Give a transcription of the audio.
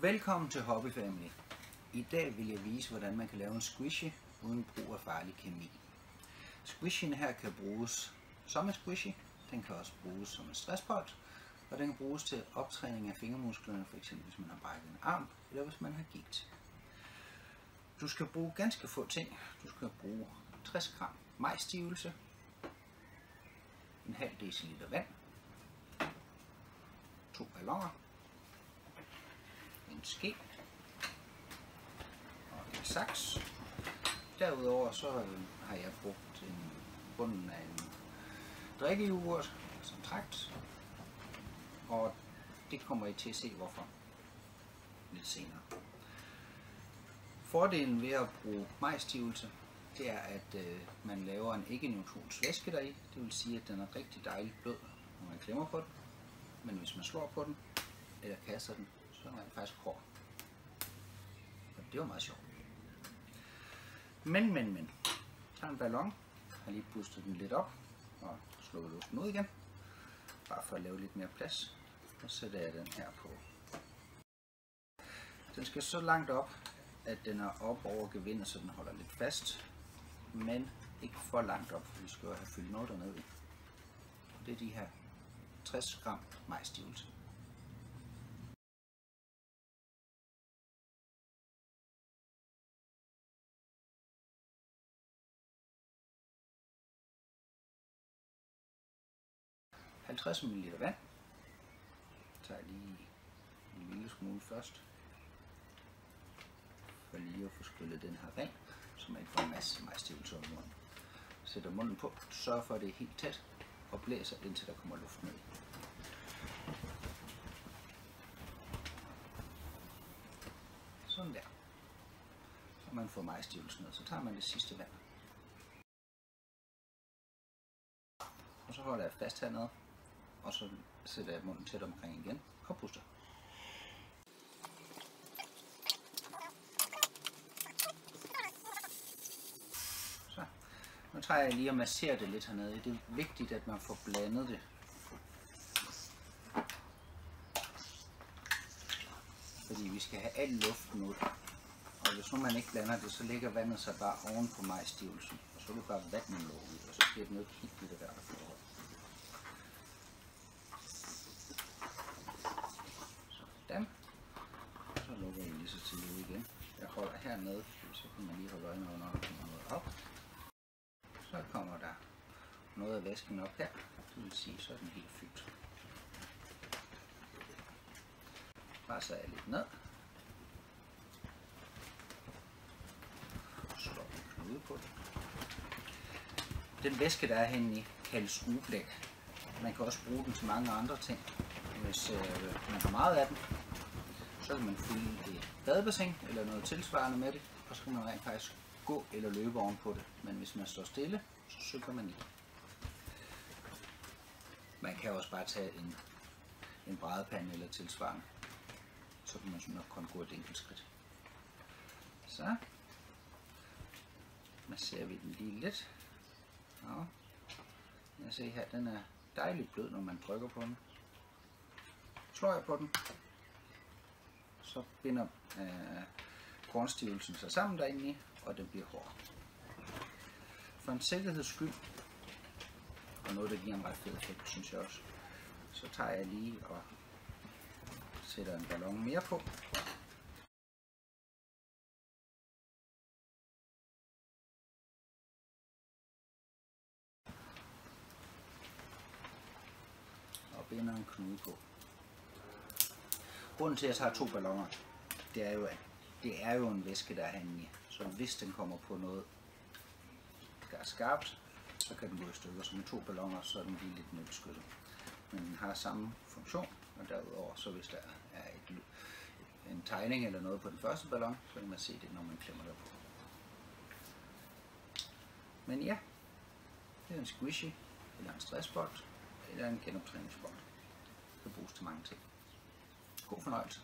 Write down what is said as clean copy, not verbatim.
Velkommen til Hobby Family. I dag vil jeg vise, hvordan man kan lave en squishy uden brug af farlig kemi. Squishyen her kan bruges som en squishy, den kan også bruges som en stressbold, og den kan bruges til optræning af fingermusklerne, f.eks. hvis man har brækket en arm, eller hvis man har gigt. Du skal bruge ganske få ting. Du skal bruge 60 gram majsstivelse, en halv deciliter vand, 2 balloner, en ske og en saks. Derudover så har jeg brugt bunden af en drikkejoghurt som trakt, og det kommer I til at se hvorfor lidt senere. Fordelen ved at bruge majsstivelse, det er at man laver en ikke-neutrons væske deri. Det vil sige at den er rigtig dejligt blød når man klemmer på den, men hvis man slår på den eller kaster den, så er den faktisk hård. Og det var meget sjovt. Men. Tag en ballon, har lige pustet den lidt op og slået luften ud igen, bare for at lave lidt mere plads. Og så sætter jeg den her på. Den skal så langt op, at den er op over gevindet, så den holder lidt fast, men ikke for langt op, for vi skal have fyldt noget dernede i. Det er de her 60 gram majsstivelse. – 50 ml vand. Jeg tager lige en lille smule først, for lige at få skyllet den her ren, så man ikke får en masse majsstivelse om munden. Sætter munden på, sørg for at det er helt tæt, og blæser indtil der kommer luft ned. Sådan der. Så man får majsstivelsen ned, så tager man det sidste vand. Og så holder jeg fast hernede, og så sætter jeg munden tæt omkring igen og puster. Så. Nu tager jeg lige og masserer det lidt hernede. Det er vigtigt at man får blandet det. Fordi vi skal have al luften ud. Og hvis nu man ikke blander det, så ligger vandet sig bare oven på majsstivelsen. Og så er det bare vand, man lukker ud, og så bliver det noget helt lidt af hvert forhold. Sådan. Så lukker jeg lige så til ud igen. Jeg holder hernede, så kan man lige holde øjnene under og komme noget op. Så kommer der noget af væsken op her. Det vil sige, så er den helt fyldt. Presser jeg lidt ned. Slår en knude på det. Den væske der er henne i kaldes ugeblæk. Man kan også bruge den til mange andre ting. Hvis man har meget af den, så kan man fylde et badebassin eller noget tilsvarende med det, og så kan man rent faktisk gå eller løbe ovenpå det. Men hvis man står stille, så synker man i. Man kan også bare tage en brædepande eller tilsvarende. Så kan man nok kun gå et enkelt skridt. Så masserer vi den lige lidt. Ja. Jeg ser her, den er dejligt blød, når man trykker på den. Slår jeg på den, så binder kornstivelsen sig sammen derinde i, og den bliver hård. For en sikkerheds skyld, og noget der giver en ret fed effekt, synes jeg også, så tager jeg lige og sætter en ballon mere på. Og binder en knude på. Grunden til at jeg tager 2 balloner, det er jo at det er jo en væske der er herinde i. Så hvis den kommer på noget der er skarpt, så kan den gå i stykker. Så med 2 balloner, så er den lige lidt nedbeskyttet. Men den har samme funktion, og derudover, så hvis der er en tegning eller noget på den første ballon, så kan man se det, når man klemmer der på. Men ja, det er en squishy, eller en stressbold, eller en genoptræningsbold. Det kan bruges til mange ting. God fornøjelse.